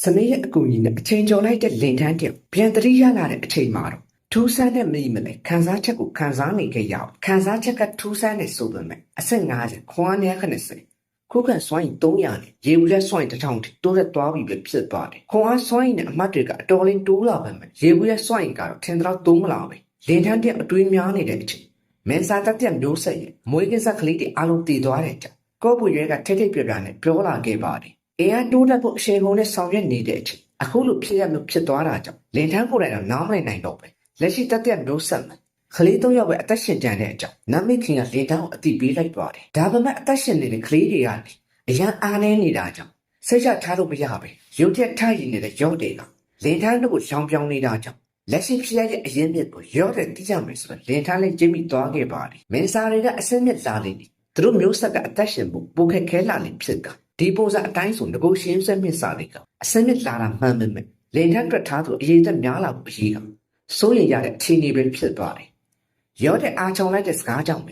စနေရဲ့အကူအညီနဲ့အချိန်ကျော်လိုက်တဲ့လင်ထန်းတဲ့ပြန်တရိရလာတဲ့အချိန်မှာတော့ထူးဆန်းတဲ့မိမလဲခန်းစားချက်ကိုခန်းစားနေခဲ့ရအောင်ခန်းစားချက်ကထူးဆန်းနေဆိုပေမဲ့အဆင့်90ခွန်အား90ခုခံစွမ်းရည်300နဲ့ရေဘူးလက်စွမ်းရည်1000ထိတိုးရက်သွားပြီပဲဖြစ်သွားတယ်ခွန်အားစွမ်းရည်နဲ့အမှတ်တွေကအတော်လေးတိုးလာပါမယ်ရေဘူးလက်စွမ်းရည်ကတော့ထင်တော့တိုးမလာပဲလင်ထန်းတဲ့အတွေးများနေတဲ့အချိန်မင်းစားတဲ့မျိုးဆက်ရဲ့မွေးကင်းစက်ကလေးတွေအလုံးတည်သွားတဲ့ကြောင့်ကော့ပူရဲကထိတ်ထိတ်ပြပြနဲ့ပြောလာခဲ့ပါတယ်အင်အားတိုးတက်ဖို့အရှိန်ဟုန်နဲ့ဆောင်ရွက်နေတဲ့အချိန်အခုလိုဖြစ်ရမျိုးဖြစ်သွားတာကြောင့်လင်ထန်းကိုယ်တိုင်တော့နားမလည်နိုင်တော့ပဲလက်ရှိတက်မျိုးဆက်မှာခလေး3ယောက်ပဲအသက်ရှင်ကြတဲ့အကြောင်းနမစ်ခင်ကလင်ထန်းကိုအတိပေးလိုက်ပါတယ်ဒါပေမဲ့အသက်ရှင်နေတဲ့ကလေးတွေကနေအရန်အားနေနေတာကြောင့်စိတ်ချထားလို့မရပဲရုပ်ရက်ထားရည်နေတဲ့ရော့တွေကလင်ထန်းတို့ကိုရှောင်ပြောင်းနေတာကြောင့်လက်ရှိဖြစ်ရတဲ့အရင်မြစ်ကိုရော့တဲ့တိကျမယ်ဆိုတော့လင်ထန်းလေးကျင်းပြီးသွားခဲ့ပါတယ်မင်းစားတွေကအစင်းမြစ်လာနေတယ်သူတို့မျိုးဆက်ကအသက်ရှင်ဖို့ပိုခက်ခဲလာနေဖြစ်ကဒီပုံစံအတိုင်းဆိုငကိုရှင်းဆက်မြစ်စားတွေကအစင်းမြစ်လာတာမှန်ပေမဲ့လင်ထန်းတွက်ထားသူအရေးသက်များလာဖို့အရေးကစိုးရိမ်ရတဲ့အခြေအနေပဲဖြစ်သွားတယ်ရော့တဲ့အားချုံလိုက်တဲ့စကားကြောင့်ပဲ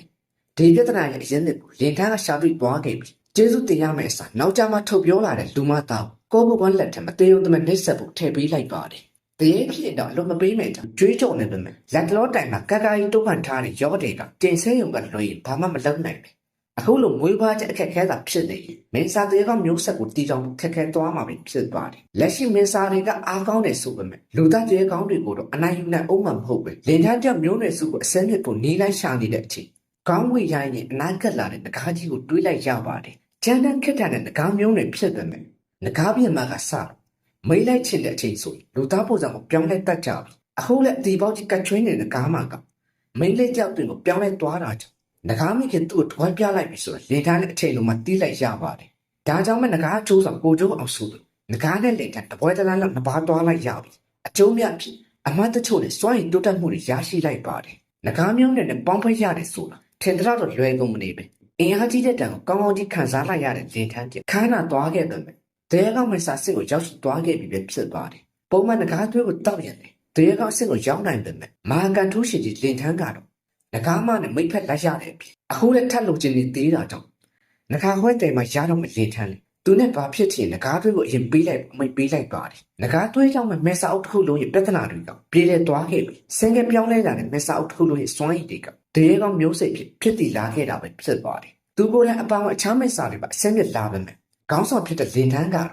ဒီပြဿနာရဲ့အရင်မြစ်ကိုလင်ထန်းကရှာတွေ့သွားခဲ့ပြီကျေးဇူးတင်ရမယ့်အစားနောက်ကျမှထုတ်ပြောလာတဲ့လူမသားကိုဘကွန်လက်ထက်မသေးုံတမနှိမ့်ဆက်ဖို့ထည့်ပေးလိုက်ပါတယ်တရေဖြစ်တော့လုံးမပေးမယ်ကြောင့်ကြွေးကြော်နေပေမဲ့လက်တလောတိုင်မှာကကာကြီးတိုးပန်ထားတဲ့ရော့တွေကတင်ဆဲရုံကလွှဲရင်ဘာမှမလုပ်နိုင်ဘူးအခုလိုမွေးဖွားချက်အခက်ခဲတာဖြစ်နေရင်မင်းစားတွေကမျိုးဆက်ကိုတီးတောင်ခက်ခဲသွားမှာပဲဖြစ်သွားတယ်လက်ရှိမင်းစားတွေကအားကောင်းတယ်ဆိုပေမဲ့လူသားတွေကောင်းတွေကိုတော့အနိုင်ယူနိုင်အောင်မဟုတ်ပဲလင်ထန်းတဲ့မျိုးနွယ်စုကိုအစမ်းမြစ်ကိုနေလိုက်ရှာနေတဲ့အချိန်ကောင်းဝေရိုင်းရင်အနားကပ်လာတဲ့ငကားကြီးကိုတွေးလိုက်ရပါတယ်ကျန်းတန်းခက်တဲ့ငကားမျိုးနွယ်ဖြစ်ပေမဲ့ငကားပြင်မှာကစမိတ်လိုက်ချင်တဲ့အချိန်ဆိုလူသားပုံစံကိုပြောင်းလဲတတ်ကြပြီအခုလည်းအတီပေါက်ကြီးကတ်ချွင်းနေတဲ့ငကားမှာကမိတ်လေးကြောက်တွေကိုပြောင်းလဲသွားတာကြောင့်ငကားမိခင်သူ့ကိုထွားပြလိုက်ပြီဆိုတော့လင်ထန်းနဲ့အချိန်လုံးမှာတီးလိုက်ရပါတယ်ဒါကြောင့်မဲ့ငကားအကျိုးဆောင်ကိုကျိုးအောင်ဆိုလို့ငကားနဲ့လင်ထန်းတပွဲတလားလောက်နှစ်ပါးသွားလိုက်ရပြီအကျိုးမြတ်ဖြစ်အမတ်တချို့နဲ့စွန့်ရင်တိုးတက်မှုတွေရရှိလိုက်ပါတယ်ငကားမျိုးနဲ့ပေါင်းဖက်ရတယ်ဆိုတာထင်တော့လွယ်ကုန်မနေပဲအင်အားကြီးတဲ့တန်ကိုကောင်းကောင်းကြီးခံစားလိုက်ရတဲ့လင်ထန်းကျခါနာသွားခဲ့တယ်တဲကောင်းမဆာစစ်ကိုရောက်ရှိသွားခဲ့ပြီပဲဖြစ်သွားတယ်ပုံမှန်ငကားသွေးကိုတောက်ရတယ်တဲကောင်းစစ်ကိုရောက်နိုင်တယ်မာကန်ထူးရှင်ကြီးလင်ထန်းကတော့ငကားမနဲ့မိတ်ဖက်လိုက်ရတယ်ပြီအခုလည်းထပ်လို့ချင်းနေသေးတာကြောင့်ငကားခွဲတယ်မှာရတော့မလင်ထန်းလေသူနဲ့ဘာဖြစ်ချင်ငကားသွေးကိုအရင်ပေးလိုက်မိတ်ပေးလိုက်ပါတယ်ငကားသွေးကြောင့်မဲစာအုပ်တစ်ခုလုံးရဲ့ပြဿနာတွေကပြေလည်သွားခဲ့ပြီစင်ကပြောင်းလဲလာတဲ့မဲစာအုပ်တစ်ခုလုံးရဲ့စွမ်းရည်တွေကတဲကောင်းမျိုးစိတ်ဖြစ်တည်လာခဲ့တာပဲဖြစ်ပါတယ်သူကိုယ်တိုင်အပောင်အခြားမဲစာတွေပါအစင်းမြစ်လာပါမယ်ခေါင်းဆောင်ဖြစ်တဲ့လင်ထန်းကတော့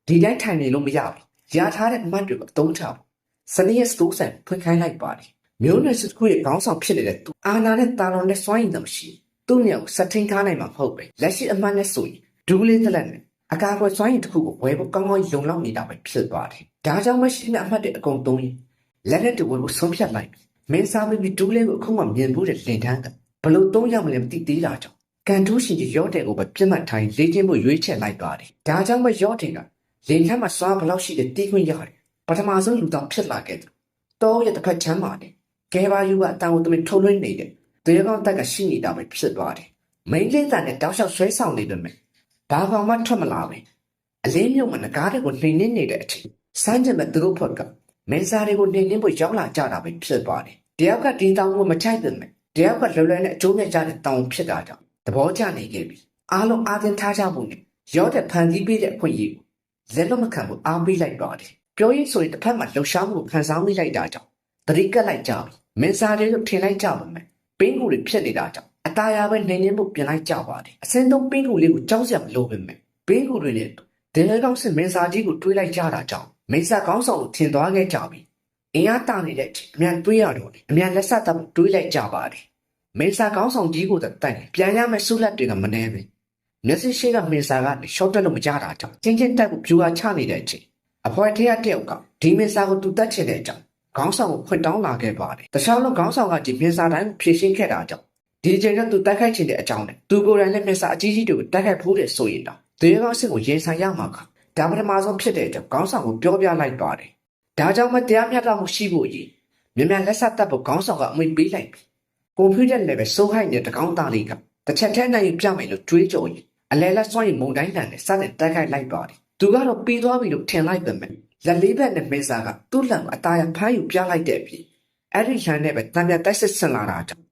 ဒီတိုင်းထိုင်နေလို့မရဘူးရထားတဲ့အမှတ်တွေကိုအသုံးချဖို့စနေရဲ့စတိုးဆန်ဖွင့်ခိုင်းလိုက်ပါတယ်မျိုးနွယ်စုတစ်ခုရဲ့ခေါင်းဆောင်ဖြစ်နေတဲ့သူအာနာနဲ့တာလွန်နဲ့စွမ်းရည်တော့မရှိသူ့ညောင်စက်ထင်းထားနိုင်မှာမဟုတ်ပဲလက်ရှိအမှတ်နဲ့ဆိုရင်ဒူးလေးတစ်လက်နဲ့အကာအကွယ်စွမ်းရည်တစ်ခုကိုဝယ်ဖို့ကောင်းကောင်းလုံလောက်နေတာပဲဖြစ်သွားတယ်ဒါကြောင့်မရှိတဲ့အမှတ်တွေအကုန်သုံးရင်လက်နဲ့တူဝယ်ဖို့ဆုံးဖြတ်လိုက်မင်းစားပြီးဒူးလေးကိုအခုမှမြင်ဖို့တဲ့လင်ထန်းကဘလို့သုံးရမလဲမသိသေးတာကြောင့်ကန်ထူးရှင်ကြီးရော့တဲ့ကိုပဲပြတ်မှတ်ထားလေ့ကျင့်ဖို့ရွေးချယ်လိုက်ပါတယ်ဒါကြောင့်ပဲရော့တဲ့ကလင်ထန်းမှာစွမ်းဘလောက်ရှိတဲ့တီးခွင့်ရတယ်ပထမဆုံးလူတော်ဖြစ်လာခဲ့တယ်တောရဲ့တစ်ဖက်ချမ်းပါတယ်ကဲပါယူကအတန်ကိုသူ们ထုတ်လွှင့်နေတဲ့တေကောင်းတက်ကရှိနေတာပဲဖြစ်သွားတယ်မိန်းလေးတန်နဲ့တောက်လျှောက်ဆွဲဆောင်နေတယ်မယ်ဘာကောင်မှထွက်မလာပဲအလင်းမြုံမှာငကားတွေကိုနှိမ်နှင်းနေတဲ့အချိန်စမ်းကြမဲ့သူတို့ဖွဲ့ကမင်းစားတွေကိုနှိမ်နှင်းဖို့ရောက်လာကြတာပဲဖြစ်သွားတယ်တယောက်ကဒီတောင်ကိုမချိုက်တယ်မယ်တယောက်ကလွယ်လွယ်နဲ့အကျိုးမဲ့ကြတဲ့တောင်ဖြစ်တာကြောင့်သဘောကျနေခဲ့ပြီအားလုံးအားတင်ထားကြဖို့နဲ့ရောတဲ့ဖန်တီးပေးတဲ့အခွင့်အရေးကိုလက်လွတ်မခံဘူးအားပေးလိုက်ပါတယ်ပြောရင်ဆိုရင်တစ်ဖက်မှာလှုပ်ရှားမှုကိုခံစားမိလိုက်တာကြောင့်တတိကက်လိုက်ကြပြီမင်းစားတွေကိုထင်လိုက်ကြပါမယ်ပင်းကူတွေဖြစ်နေတာကြောင့်အตาရပဲနေနေမှုပြင်လိုက်ကြပါတယ်အစင်းသုံးပင်းကူလေးကိုကြောက်စရာမလိုပဲမယ်ပင်းကူတွေနဲ့ဒင်းလဲကောင်းစစ်မင်းစားကြီးကိုတွေးလိုက်ကြတာကြောင့်မင်းစားကောင်းဆောင်ကိုထင်သွားခဲ့ကြပြီအင်အားတာနေတဲ့အချိန်အမြန်တွေးရတော့အမြန်လက်ဆက်တပ်တွေးလိုက်ကြပါတယ်မင်းစားကောင်းဆောင်ကြီးကိုတတ်ပြန်ရမယ့်ဆုလက်တွေကမနှဲပဲမျက်စိရှိကမင်းစားကရှော့တက်လို့မကြတာကြောင့်ချင်းချင်းတက်ကိုဖြူအားချနေတဲ့အချိန်အဖွဲထက်တယောက်ကဒီမင်းစားကိုသူတတ်ချင်တဲ့အကြောင်းခေါင်းဆောင်ကိုဖွင့်တောင်းလာခဲ့ပါတယ်တခြားလုံးခေါင်းဆောင်ကဒီမင်းစားတိုင်းဖြည့်ရှင်းခဲ့တာကြောင့်ဒီချိန်ကသူတိုက်ခိုက်ချင်တဲ့အကြောင်းနဲ့သူကိုယ်တိုင်လည်းမင်းစားအကြီးကြီးတွေကိုတိုက်ခိုက်ဖို့တဲ့ဆိုရင်တော့တေကောင်းစစ်ကိုရင်ဆိုင်ရမှာကဒါပထမဆုံးဖြစ်တဲ့အကြောင်းခေါင်းဆောင်ကိုပြောပြလိုက်ပါတယ်ဒါကြောင့်မတရားမျှတမှုရှိဖို့ရည်မြန်လက်ဆက်တပ်ဖို့ခေါင်းဆောင်ကအမိန့်ပေးလိုက်ပြီကွန်ပျူတာလည်းပဲစိုးဟိုက်တဲ့တကောင်းသားလေးကတစ်ချက်ထဲနိုင်ပြမယ်လို့တွေးကြော်ရင်အလဲလက်စွန့်ရင်မုံတိုင်းတန်နဲ့စတဲ့တိုက်ခိုက်လိုက်ပါတယ်သူကတော့ပြီးသွားပြီလို့ထင်လိုက်ပေမဲ့လက်လေးဘက်နဲ့မင်းစားကသူ့လမ်းအသားရဖမ်းယူပြလိုက်တဲ့အပြင်အဲ့ဒီလမ်းနဲ့ပဲတံပြတိုက်စစ်ဆင်လာတာကြောင့်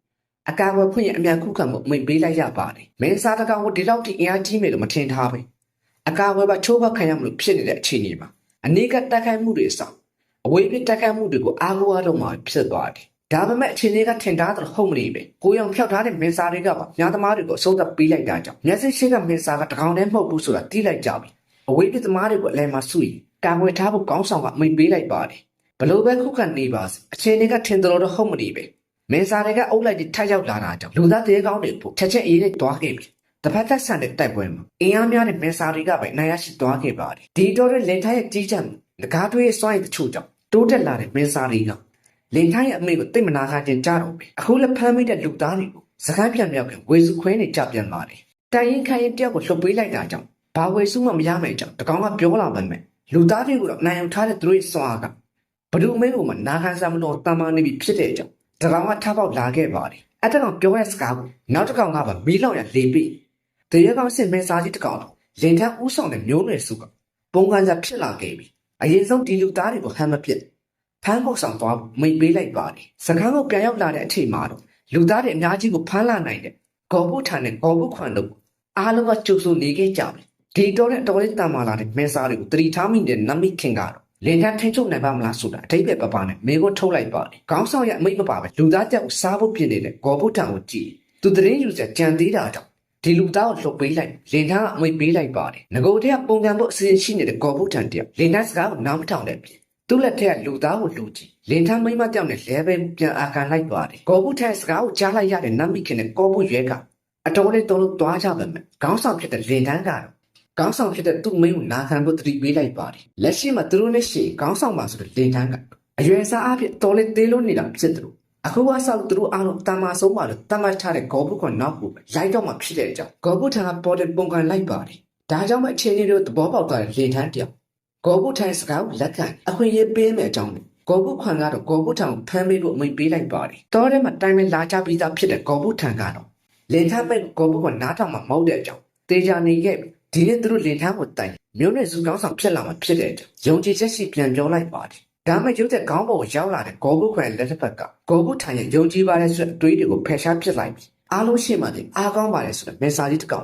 အကာအကွယ်ဖွင့်ရအမြန်ခုခံမှုအမိန့်ပေးလိုက်ရပါတယ်မင်းစားတကောင်ကိုဒီလောက်ထိအင်အားကြီးမယ်လို့မထင်ထားပဲအကာအကွယ်ပါချိုးပေါက်ခံရမလို့ဖြစ်နေတဲ့အခြေအနေမှာ အနည်းကတက်ခိုက်မှုတွေဆောင်အဝေးပြတက်ခိုက်မှုတွေကိုအားကိုးအားလုံးမှဖြစ်သွားတယ်ဒါပေမဲ့အချိန်တွေကထင်ထားသလိုဟုတ်မနေပဲကိုရောင်ဖြောက်ထားတဲ့မင်းစားတွေကပါညာသမားတွေကိုအစိုးရပေးလိုက်တာကြောင့်မျက်စိရှိကမင်းစားကတကောင်တည်းမဟုတ်ဘူးဆိုတာသိလိုက်ကြပြီအဝေးပြသမားတွေကိုအလဲမှာစုရင်ကာဝယ်ထားဖို့ကောင်းဆောင်ကအမိန့်ပေးလိုက်ပါတယ်ဘလို့ပဲခုခံနေပါစေအချိန်တွေကထင်တယ်လို့တော့ဟုတ်မနေပဲမင်းစားတွေကအုပ်လိုက်ပြီးထပ်ရောက်လာတာကြောင့်လူသားတွေကောင်းတွေဖို့ချက်ချက်အေးနဲ့တွားခဲ့ပြီတစ်ဖက်သက်ဆန်တဲ့တိုက်ပွဲမှာအင်အားများတဲ့မင်းစားတွေကပဲနိုင်ရရှိသွားခဲ့ပါတယ်ဒီတော့တဲ့လင်ထိုင်းရဲ့ကြီးကြပ်မှုငကားတွေးရဲ့စွမ်းရည်တချို့ကြောင့်တိုးတက်လာတဲ့မင်းစားတွေကလင်ထိုင်းရဲ့အမိကိုတိတ်မနာခံခြင်းကြတော့ပဲအခုလည်းဖမ်းမိတဲ့လူသားတွေကိုစကားပြန်မြောက်ကဝေစုခွဲနေကြပြန်ပါတယ်တိုင်ရင်ခိုင်ရင်တယောက်ကိုလှုပ်ပေးလိုက်တာကြောင့်ဘာဝေစုမှမရမယ့်ကြောင့်တကောင်ကပြောလာပါမယ်လူသားတွေကိုတော့နိုင်အောင်ထားတဲ့သူတို့ရဲ့စွမ်းအားကဘဒုမဲကိုမှနာခံစားမလို့တမန်နေပြီဖြစ်တဲ့ကြောင့်တကောင်ကထပ်ပေါက်လာခဲ့ပါတယ်အတကောင်ပြောတဲ့စကားကိုနောက်တစ်ကောင်ကပါမီးလောင်ရလေပြီးတရေကောင်စစ်မင်းစားကြီးတစ်ကောင်တော့လင်ထမ်းဦးဆောင်တဲ့မျိုးနွယ်စုကပုံကန်စားဖြစ်လာခဲ့ပြီအရင်ဆုံးဒီလူသားတွေကိုဟမ်းမပစ်ဖမ်းဖို့ဆောင်သွားမိတ်ပေးလိုက်ပါတယ်စကားကိုပြန်ရောက်လာတဲ့အချိန်မှာတော့လူသားတွေအများကြီးကိုဖမ်းလာနိုင်တဲ့ဂေါ်ဘုထန်နဲ့ဂေါ်ဘုခွန်တို့အားလုံးကကြိုးစိုးနေခဲ့ကြပြီဒီတော့တဲ့တော်လေးတန်မာလာတဲ့မင်းစားတွေကိုတတိထားမိတဲ့နမိခင်ကတော့လင်ထမ်းထိန်းချုပ်နိုင်ပါမလားဆိုတာအထိပ္ပယ်ပပနဲ့မေကိုထုတ်လိုက်ပါတယ်ခေါင်းဆောင်ရအမိတ်မပါပဲလူသားတက်ကိုစားဖို့ပြင်နေတဲ့ဂေါ်ဘုထန်ကိုကြည့်သူတရင်ယူချက်ကြံသေးတာကြောင့်ဒီလူသားကိုလှုပ်ပေးလိုက်လင်ထမ်းကအမိတ်ပေးလိုက်ပါတယ်ငကိုတဲ့ပုံကံဖို့အစီအစဉ်ရှိနေတဲ့ဂေါ်ဘုထန်တယောက်လင်ထမ်းစကားကိုနားမထောင်တဲ့ပြင်သူ့လက်ထက်ကလူသားကိုလူကြည့်လင်ထမ်းမိမတောက်နဲ့လဲပဲပြန်အာခံလိုက်ပါတယ်ဂေါ်ဘုထန်စကားကိုကြားလိုက်ရတဲ့နမိခင်နဲ့ကောဘုရဲကအတော်လေးတုံးလို့တွားကြပါမယ်ခေါင်းဆောင်ဖြစ်တဲ့လင်ထမ်းကတော့ခေါင်းဆောင်ဖြစ်တဲ့သူ့မိန်းကိုနာခံဖို့တတိပေးလိုက်ပါတယ်လက်ရှိမှာသူတို့နဲ့ရှိခေါင်းဆောင်ပါဆိုတဲ့လင်ထမ်းကအရွယ်စားအဖြစ်တော်လေးသေးလို့နေတာဖြစ်တယ်လို့အခုကဆောက်သူတို့အားလုံးတာမာဆုံးပါလို့တတ်မှတ်ထားတဲ့ဂေါ်ဘုကနောက်ကိုလိုက်တော့မှဖြစ်တဲ့အကြောင်းဂေါ်ဘုထံကပေါ်တဲ့ပုံကန်လိုက်ပါတယ်ဒါကြောင့်မှအချင်းချင်းတို့သဘောပေါက်သွားတဲ့လင်ထမ်းတယောက်ဂေါ်ဘုထံစကားကိုလက်ခံအခွင့်အရေးပေးမယ်အကြောင်းဂေါ်ဘုခွန်ကတော့ဂေါ်ဘုထံကိုဖမ်းပေးဖို့အမိန့်ပေးလိုက်ပါတယ်တောထဲမှာတိုင်ပင်လာကြပြီးသားဖြစ်တဲ့ဂေါ်ဘုထံကတော့လင်ထမ်းမိတ်ဂေါ်ဘုကနားထောင်မှမဟုတ်တဲ့အကြောင်းတေချာနေခဲ့ဒီနေ့သူတို့လင်ထမ်းကိုတိုင်မျိုးနဲ့စုကောင်းဆောင်ဖြစ်လာမှဖြစ်တဲ့အကြောင်းယုံကြည်ချက်ရှိပြန်ပြောလိုက်ပါတယ်ဒါမှရုပ်တဲ့ခေါင်းပေါ်ကိုရောက်လာတဲ့ဂေါ်ဘုခွန်လက်တစ်ဖက်ကဂေါ်ဘုထံရဲ့ယုံကြည်ပါတဲ့ဆိုတဲ့အတွေးတွေကိုဖယ်ရှားပစ်လိုက်ပြီးအားလုံးရှေ့မှာတင်အားကောင်းပါတယ်ဆိုတဲ့မက်စာကြီးတစ်ကောင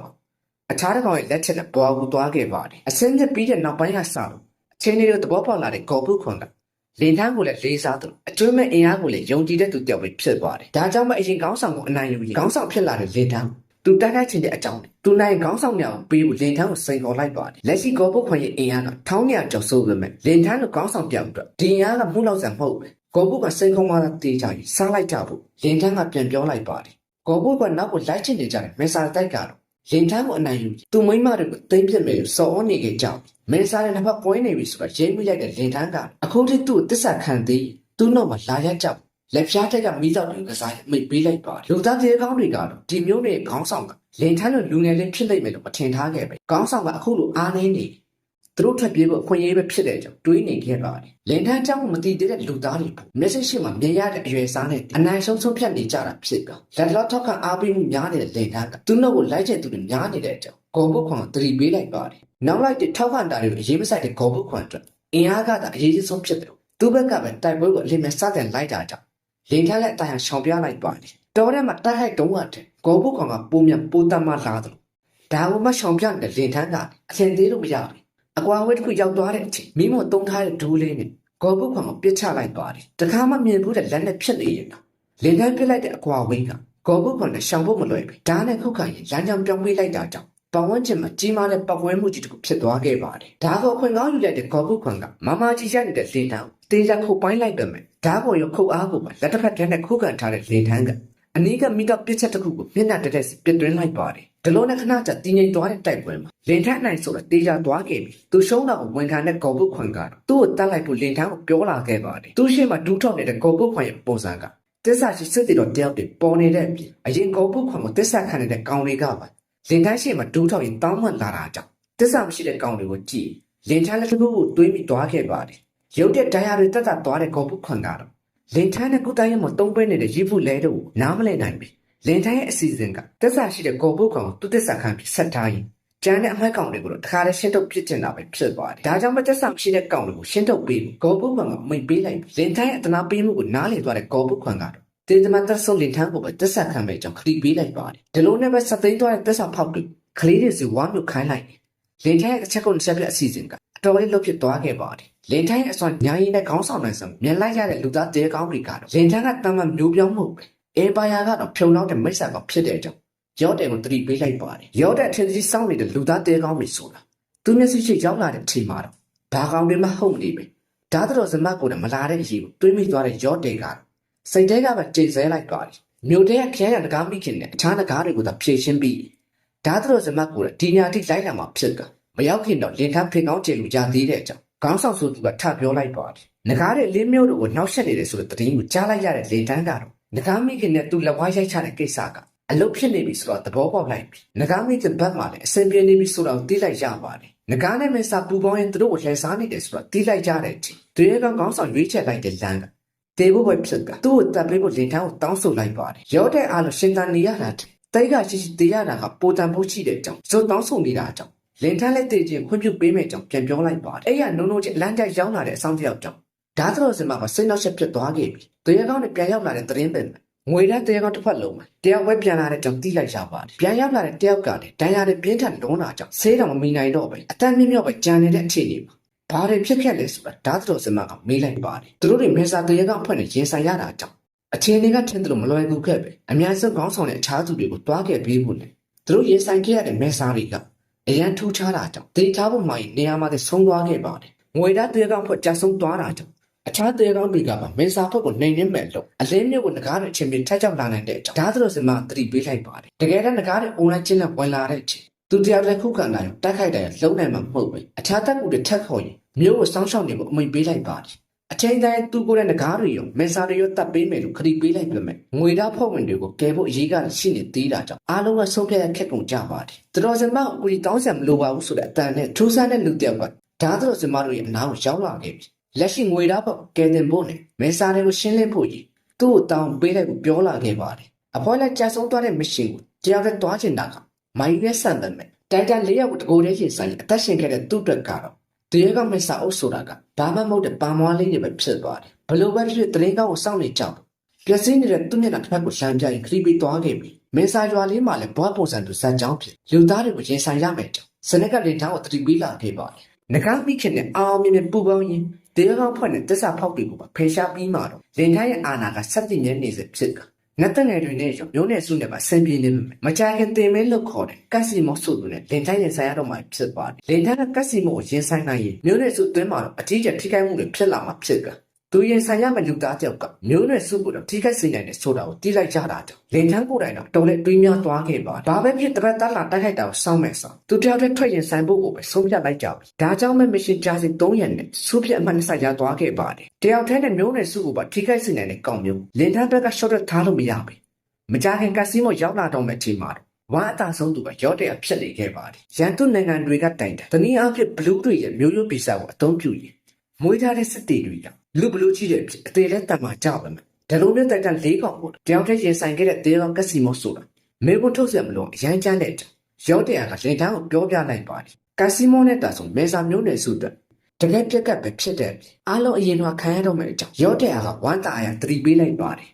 ်အခြားတစ်ကောင်ရဲ့လက်ချက်နဲ့ပွားကူသွားခဲ့ပါတယ်အစင်းသက်ပြီးတဲ့နောက်ပိုင်းကစလို့အချင်းလေးတို့သဘောပေါက်လာတဲ့ဂေါ်ဘုခွန်ကလင်ထမ်းကိုလည်းလေးစားတယ်အကျွမ်းမဲ့အင်အားကိုလည်းယုံကြည်တဲ့သူတယောက်ပဲဖြစ်သွားတယ်ဒါကြောင့်မှအရင်ခေါင်းဆောင်ကိုအနိုင်ယူရင်ခေါင်းဆောင်ဖြစ်လာတဲ့လင်ထမ်းသူတိုက်ခိုက်ခြင်းတဲ့အကြောင်းသူနိုင်ခေါင်းဆောင်များကိုပေးဖို့လင်ထမ်းကိုစိန်ခေါ်လိုက်ပါတယ်လက်ရှိဂေါ်ဘုခွန်ရဲ့အင်အားက1200ကျော်ဆိုပေမဲ့လင်ထမ်းကိုခေါင်းဆောင်ပြောက်တော့ဒီအင်အားကမှုလောက်စံမဟုတ်ပဲဂေါ်ဘုကစိန်ခေါ်မှသာတေးကြပြီးစားလိုက်ကြဖို့လင်ထမ်းကပြန်ပြောလိုက်ပါတယ်ဂေါ်ဘုကနောက်ကိုလိုက်ချင်နေကြတယ်မက်ဆာတိုက်ကတော့လင်ထမ်းကိုအနိုင်ယူသူမိမတွေကိုသိမ့်ပြစ်မယ်လို့စော်ဩနေကြကြောင်းမက်ဆာရဲ့နှစ်ဖက်ပွဲနေပြီဆိုတာရိမ့်မိလိုက်တဲ့လင်ထမ်းကအခုထိသူ့ကိုတစ္ဆာခံသေးသူ့နောက်မှာလာရကြလက်ဖြားထက်ကမိတော့တယ်ကစားမိတ်ပေးလိုက်ပါတယ်လူသားတွေကောင်းတွေကတော့ဒီမျိုးတွေခေါင်းဆောင်ကလင်ထမ်းလို့လူငယ်လေးဖြစ်လိမ့်မယ်လို့မထင်ထားခဲ့ပဲခေါင်းဆောင်ကအခုလိုအားနေနေသူတို့ထပ်ပြေးဖို့အခွင့်အရေးပဲဖြစ်တဲ့ကြောင့်တွေးနေခဲ့ပါတယ်လင်ထမ်းကြောင့်မတည်သေးတဲ့လူသားတွေမျက်စိရှိမှမြင်ရတဲ့အရွယ်စားနဲ့အနိုင်ဆုံးဖြတ်နေကြတာဖြစ်ကလက်တော်ထောက်ခံအားပေးမှုများနေတဲ့လင်ထမ်းကသူ့နောက်ကိုလိုက်တဲ့သူတွေများနေတဲ့အကြောင်းဂေါ်ဘုခွန်ကတတိပေးလိုက်ပါတယ်နောက်လိုက်တဲ့ထောက်ခံတာတွေကိုအရေးမဆိုင်တဲ့ဂေါ်ဘုခွန်အတွက်အင်အားကသာအရေးကြီးဆုံးဖြစ်တယ်သူ့ဘက်ကပဲတိုက်ပွဲကိုအလင်းမဲ့စတင်လိုက်တာကြောင့်လင်ထမ်းလည်းအတိုင်းရှောင်ပြလိုက်ပါတယ်တော်ထဲမှာတိုက်ခိုက်တုံးတဲ့ဂေါ်ဘုကောင်ကပုံမြန်ပိုးတမလာတယ်ဒါကမှရှောင်ပြတဲ့လင်ထမ်းကအထင်သေးလို့မရဘူးအကွာဝဲတစ်ခုရောက်သွားတဲ့အချိန်မိမို့တုံးထားတဲ့ဒူးလေးနဲ့ဂေါ်ဘုကောင်ကိုပြစ်ချလိုက်ပါတယ်တခါမှမြင်ဘူးတဲ့လက်နဲ့ဖြစ်နေရင်တော့လင်ထမ်းပြစ်လိုက်တဲ့အကွာဝဲကဂေါ်ဘုကောင်နဲ့ရှောင်ဖို့မလွယ်ဘူးဒါနဲ့ခုခံရင်လမ်းကြောင်းပြောင်းပေးလိုက်တာကြောင့်ပတ်ဝန်းကျင်မှာကြီးမားတဲ့ပတ်ဝဲမှုကြီးတစ်ခုဖြစ်သွားခဲ့ပါတယ်ဒါကိုအခွင့်ကောင်းယူလိုက်တဲ့ဂေါ်ဘုကောင်ကမမကြီးရနေတဲ့လင်ထမ်းတေးရခုတ်ပိုင်းလိုက်တယ်မယ်ဓာတ်ပေါ်ရခုတ်အားကိုပါလက်တစ်ဖက်တည်းနဲ့ခုခံထားတဲ့လင်ထမ်းကအနီးကမိတော့ပြစ်ချက်တစ်ခုကိုမျက်နှာတက်တက်ပြစ်သွင်းလိုက်ပါတယ်ဒီလိုနဲ့ခဏကြာတည်ငြိမ်သွားတဲ့တိုက်ပွဲမှာလင်ထမ်းနိုင်ဆိုတော့တေးရသွားခဲ့ပြီသူရှုံးတော့ဝန်ခံတဲ့ဂေါ်ဘုခွန်ကတော့သူ့ကိုတတ်လိုက်ဖို့လင်ထမ်းကိုပြောလာခဲ့ပါတယ်သူရှေ့မှာဒူးထောက်နေတဲ့ဂေါ်ဘုခွန်ရဲ့ပုံစံကတစ္ဆာရှိစစ်တီတော်တယောက်တည်းပေါ်နေတဲ့အပြင်အရင်ဂေါ်ဘုခွန်ကိုတစ္ဆာခံနေတဲ့ကောင်တွေကပါလင်ထမ်းရှေ့မှာဒူးထောက်ရင်တောင်းမှန်လာတာကြောင့်တစ္ဆာမရှိတဲ့ကောင်တွေကိုကြည့်လင်ထမ်းလက်တစ်ခုကိုတွေးမိသွားခဲ့ပါတယ်ရုပ်တဲ့ဒိုင်ယာတွေတက်တာသွားတဲ့ဂေါ်ဘုခွန်ကတော့လင်ထမ်းနဲ့ကုတိုင်းရမတုံးပေးနေတဲ့ရီဖူလဲတို့နားမလည်နိုင်ပြီလင်ထမ်းရဲ့အစီအစဉ်ကတက်ဆာရှိတဲ့ဂေါ်ဘုကောင်ကိုသူတက်ဆာခံပြီးဆက်ထားရင်ကျန်တဲ့အမိုက်ကောင်တွေကိုတော့တခါတည်းရှင်းထုတ်ပြစ်ကျင်တာပဲဖြစ်သွားတယ်ဒါကြောင့်မတက်ဆာမရှိတဲ့ကောင်တွေကိုရှင်းထုတ်ပေးဂေါ်ဘုကောင်ကမိတ်ပေးလိုက်လင်ထမ်းရဲ့အတနာပေးမှုကိုနားလည်သွားတဲ့ဂေါ်ဘုခွန်ကတော့တေတမန်တက်ဆုံလင်ထမ်းကိုပဲတက်ဆာခံမဲ့ကြောင့်ခရီးပေးလိုက်ပါတယ်ဒီလိုနဲ့ပဲစသိန်းသွားတဲ့တက်ဆာဖောက်ပြီးခလေးတွေစီဝါမျိုးခိုင်းလိုက်လင်ထမ်းရဲ့အချက်ကိုဆက်ပြအစီအစဉ်က အတော်လေးလှုပ်ဖြစ်သွားခဲ့ပါတယ်လင်ထိုင်းအစွမ်းညာရင်နဲ့ခေါင်းဆောင်နိုင်စံမြင်လိုက်ရတဲ့လူသားတဲကောင်းတွေကတော့လင်ထန်းကတမ်းမှမျိုးပြောင်းမှုပဲအေပါယာကတော့ဖြုံနောက်တဲ့မိတ်ဆက်ကောင်ဖြစ်တဲ့အကြောင်းရောတဲ့ကိုတတိပေးလိုက်ပါတယ်ရောတဲ့အထင်ကြီးစောင်းနေတဲ့လူသားတဲကောင်းတွေဆိုတာသူမျက်စိရှိရောက်လာတဲ့အချိန်မှာတော့ဘာကောင်တွေမှဟုတ်မနေပဲဓာတ်တော်စမတ်ကိုလည်းမလာတဲ့အရေးကိုတွေးမိသွားတဲ့ရောတဲ့ကတော့စိတ်ထဲကပဲတိတ်ဆဲလိုက်ပါတယ်မြို့ထဲကခရရတကားမိခင်နဲ့အခြားတကားတွေကိုသာဖြည့်ရှင်းပြီးဓာတ်တော်စမတ်ကိုလည်းဒီညာတိလိုက်လာမှဖြစ်ကမရောက်ခင်တော့လင်ထန်းဖိကောင်းကျေလူကြသေးတဲ့အကြောင်းခေါင်းဆောင်ဆိုသူကထပြောလိုက်ပါတယ်ငကားတဲ့လင်းမျိုးတို့ကိုနှောက်ယှက်နေတယ်ဆိုတဲ့သတင်းကိုကြားလိုက်ရတဲ့လေတန်းကတော့ငကားမိခင်နဲ့သူ့လက်ဝါးရိုက်ချတဲ့ကိစ္စကအလုတ်ဖြစ်နေပြီဆိုတော့သဘောပေါက်လိုက်ပြီငကားမိခင်ဘက်မှလည်းအဆင်ပြေနေပြီဆိုတော့သိလိုက်ရပါတယ်ငကားနဲ့မင်းစာပူပေါင်းရင်သူတို့ကိုလှည့်စားနေတယ်ဆိုတော့သိလိုက်ကြတဲ့အချိန်သူရဲ့ခေါင်းဆောင်ရွေးချယ်လိုက်တဲ့လမ်းကတေဖို့ပဲဖြစ်ကသူ့ကိုတပ်ပေးဖို့လင်ထန်းကိုတောင်းဆိုလိုက်ပါတယ်ရောတဲ့အားလို့ရှင်သာနေရတာတိတ်ကရှိရှိတေးရတာကပိုတန်ဖို့ရှိတဲ့အကြောင်းဇွတ်တောင်းဆိုနေတာအကြောင်းလင်ထန်းလက်သေးချင်းခွင့်ပြုပေးမယ်ကြောင်းပြန်ပြောလိုက်ပါတယ်အဲ့ရနုံနုံချင်းလမ်းကြရောက်လာတဲ့အဆောင်တယောက်ကြောင့်ဓာတ်တော်စင်မှာစိတ်နှောက်ယှက်ဖြစ်သွားခဲ့ပြီတရေကောင်းနဲ့ပြန်ရောက်လာတဲ့သတင်းပင်ငွေဓာတ်တရေကောင်းတစ်ဖက်လုံးမှာတယောက်ပဲပြန်လာတဲ့ကြောင့်တီးလိုက်ရပါတယ်ပြန်ရောက်လာတဲ့တယောက်ကလည်းဒဏ်ရာတွေပြင်းထန်လုံးလာကြောင့်ဆေးတော်မမီနိုင်တော့ပဲအတန်းမြင့်မြောက်ပဲကြံနေတဲ့အခြေအနေမှာဘာတွေဖြစ်ခဲ့လဲဆိုတာဓာတ်တော်စင်မှာကမေးလိုက်ပါတယ်သူတို့တွေမေစာတရေကောင်းအဖွဲ့နဲ့ရင်ဆိုင်ရတာကြောင့်အခြေအနေကထင်တယ်လို့မလွယ်ကူခဲ့ပဲအများဆုံးခေါင်းဆောင်တဲ့အခြားသူတွေကိုတွားခဲ့ပြီးဖို့နဲ့သူတို့ရင်ဆိုင်ခဲ့ရတဲ့မေစာတွေကအရန်ထူးခြားတာကြောင့်ဒေတာပေါ်မှာနေရာမှာဆုံးသွားခဲ့ပါတယ်ငွေဓာတ်တရေကောင်းဖွဲ့ကြဆုံးသွားတာကြောင့်အခြားတေကောင်းတွေကပါမင်းစာဖက်ကိုနှိမ်နှင်းမဲ့လို့အလင်းမျိုးကိုငကားတဲ့အချင်းပြထက်ချောက်လာနိုင်တဲ့အကြောင်းဒါသလိုစမသတိပေးလိုက်ပါတယ်တကယ်တမ်းငကားတဲ့အွန်လိုင်းချင်းနဲ့ဝင်လာတဲ့အချိန်သူတရားလက်ခုခံနိုင်တိုက်ခိုက်တယ်လုံးနိုင်မှာမဟုတ်ဘူးအခြားတပ်ကူတွေထက်ခေါ်ရင်မျိုးကိုစောင်းရှောက်နေဖို့အမိန့်ပေးလိုက်ပါတယ်အချိန်တိုင်းသူကိုယ်နဲ့ငကားတွေရောမင်းစာတွေရောတပ်ပေးမယ်လို့ခရီးပေးလိုက်ပြမယ်ငွေဓာတ်ဖွဲ့ဝင်တွေကိုကယ်ဖို့အရေးကရှိနေသေးတာကြောင့်အားလုံးကဆုံးဖြတ်ရခက်ကုန်ကြပါတယ်တော်စမအကူကြီးတောင်းဆံမလိုပါဘူးဆိုတဲ့အတန်နဲ့ထူးဆန်းတဲ့လူတယောက်ကဒါသလိုစမတို့ရဲ့အနားကိုရောက်လာခဲ့ပြီလက်ရှိငွေဓာတ်ပေါ့ကဲတင်ဖို့နဲ့မဲစာတွေကိုရှင်းလင်းဖို့ကြီးသူ့ကိုတောင်းပေးလိုက်ကိုပြောလာခဲ့ပါတယ်အဖွဲလက်ကြဆုံးသွားတဲ့မရှင်ကိုတယောက်တည်းတွားချင်တာကမိုင်းရဲဆန်တယ်မဲ့တိုင်တန်၄ယောက်ကိုတကိုယ်တည်းရှင်ဆိုင်အသက်ရှင်ခဲ့တဲ့သူ့အတွက်ကတော့တရေကမဲစာအုပ်ဆိုတာကဘာမှမဟုတ်တဲ့ပါမွားလေးတွေပဲဖြစ်သွားတယ်ဘလို့ပဲဖြစ်တရင်ကောင်းကိုစောင့်နေကြတယ်ပျက်စီးနေတဲ့သူ့မျက်နှာတစ်ဖက်ကိုလှမ်းပြရင်ခရီးပြီးသွားခဲ့ပြီမဲစာရွာလေးမှာလည်းဘွားပုံစံသူစံကြောင်းဖြစ်လူသားတွေကိုရင်ဆိုင်ရမယ်ကြောင့်စနစ်ကလေးတောင်းကိုတတိပေးလာခဲ့ပါတယ်ငကားမိခင်နဲ့အောင်မြင်မြင်ပူပေါင်းရင်တေကောင်းဖွဲ့နဲ့တစ္ဆာဖောက်တွေကိုပါဖေရှားပြီးမှတော့လင်ထိုင်းရဲ့အာဏာကဆက်တည်နေနေစေဖြစ်ကငတ်တဲ့ငယ်တွေနဲ့မျိုးနဲ့စုနဲ့ပါဆင်ပြေနေမှာမကြခင်တင်မဲလို့ခေါ်တယ်ကတ်စီမော့ဆိုသူနဲ့လင်ထိုင်းရင်ဆိုင်ရတော့မှဖြစ်ပါတယ်လင်ထိုင်းကကတ်စီမော့ကိုရင်ဆိုင်နိုင်ရင်မျိုးနဲ့စုအတွင်းမှာတော့အကြီးကျယ်ထိခိုက်မှုတွေဖြစ်လာမှာဖြစ်ကသူရင်ဆိုင်ရမယ့်လူသားကြောက်ကမျိုးနဲ့စုကိုတော့ထိခိုက်စေနိုင်တယ်ဆိုတာကိုသိလိုက်ကြတာကြောင့်လင်ထန်းကိုယ်တိုင်တော့တော်လက်တွေးများသွားခဲ့ပါဘာပဲဖြစ်တပတ်သားလာတိုက်ခိုက်တာကိုစောင့်မယ်ဆိုသူတယောက်တည်းထွက်ရင်ဆိုင်ဖို့ကိုပဲဆုံးဖြတ်လိုက်ကြပြီဒါကြောင့်မရှင်ဂျာစီ3ရက်နဲ့စုပြတ်အမှတ်20ရသွားခဲ့ပါတယ်တယောက်တည်းနဲ့မျိုးနဲ့စုကိုပါထိခိုက်စေနိုင်တဲ့ကောင်မျိုးလင်ထန်းဘက်ကရှော့တက်ထားလို့မရဘူးမကြခင်ကစီမို့ရောက်လာတော့မယ့်အချိန်မှာဝါအတာဆုံးသူကရော့တဲ့အဖြစ်နေခဲ့ပါတယ်ရန်သူနိုင်ငံတွေကတိုင်တယ်တနည်းအားဖြင့်ဘလူးတွေရဲ့မျိုးရိုးဗီဇကိုအသုံးပြုရင်မွေးထားတဲ့စစ်တေတွေကလူဘလူးကြီးတဲ့အဖြစ်အသေးလက်တတ်မှကြောက်ပါမယ်ဒါလိုမျိုးတိုင်တန်၄កောင်ကိုတယောက်တည်းရင်ဆိုင်ခဲ့တဲ့တေကောင်ကစီမို့ဆိုတာမေဘုံထုတ်ဆက်မလို့အရန်ချမ်းတဲ့ရော့တဲ့အကလင်တန်းကိုပြောပြလိုက်ပါတယ်ကစီမိုနဲ့တာဆိုမဲစာမျိုးနယ်စုအတွက်တကယ်ပြက်ကပ်ပဲဖြစ်တဲ့အားလုံးအရင်ကခံရတော့မယ့်အကြောင်းရော့တဲ့အကဝမ်းတာအရာသတိပေးလိုက်ပါတယ်